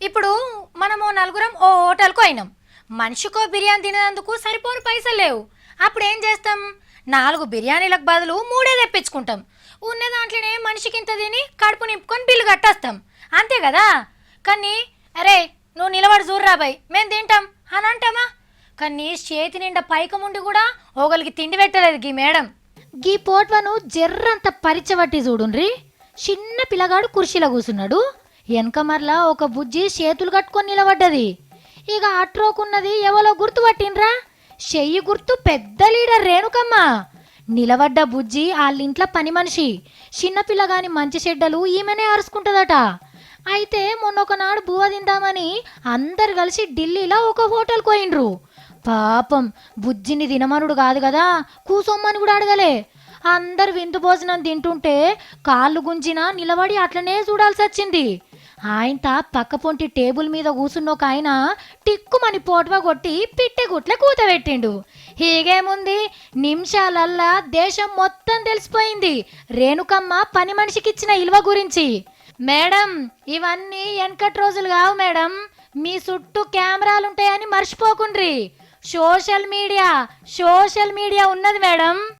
ఇప్పుడు మనము నలుగురం ఓ హోటల్కు అయినాం. మనిషికో బిర్యానీ తినేందుకు సరిపోని పైసలు లేవు. అప్పుడు ఏం చేస్తాం? 4 బిర్యానీలకు బదులు 3 తెప్పించుకుంటాం. ఉన్న దాంట్లోనే మనిషికి ఇంత తిని కడుపు నింపుకొని బిల్లు కట్టేస్తాం. అంతే కదా? కానీ అరే నువ్వు నిలబడి చూర్రాబాయ్ మేము తింటాం అని అంటామా? కానీ చేతి నిండా పైకముండి కూడా ఓగలికి తిండి పెట్టలేదు గీ మేడం. గీ పోట్వను జర్రంత పరిచబట్టి చూడుండ్రి. చిన్న పిల్లగాడు కుర్చీలో కూసున్నాడు. వెనక మరలా ఒక బుజ్జి చేతులు కట్టుకొని నిలబడ్డది. ఇక అట్రోకున్నది ఎవరో గుర్తుపట్టిండ్రా? చెయ్యి గుర్తు పెద్ద లీడర్ రేణుకమ్మ. నిలబడ్డ బుజ్జి వాళ్ళింట్లో పని మనిషి. చిన్నపిల్లగాని మంచి చెడ్డలు ఈమెనే అరుచుకుంటుందట. అయితే మొన్నొకనాడు బువ్వ తిందామని అందరు కలిసి ఢిల్లీలో ఒక హోటల్కి పోయిండ్రు. పాపం బుజ్జిని తినమనుడు కాదు కదా, కూసొమ్మని కూడా అడగలే. అందరు విందు భోజనం తింటుంటే కాళ్ళు గుంజినా నిలబడి అట్లనే చూడాల్సి వచ్చింది. ఆయనత పక్క పొంటి టేబుల్ మీద కూసున్న ఒక ఆయన టిక్కుమని పోట్వ కొట్టి పిట్టె గుట్ల కూతబెట్టిండు. హీగేముంది, నిమిషాలల్లా దేశం మొత్తం తెలిసిపోయింది రేణుకమ్మ పని మనిషికిచ్చిన ఇలువ గురించి. మేడం, ఇవన్నీ వెనకటి రోజులు కావు మేడం. మీ చుట్టూ కెమెరాలుంటాయని మర్చిపోకుండ్రి. సోషల్ మీడియా ఉన్నది మేడం.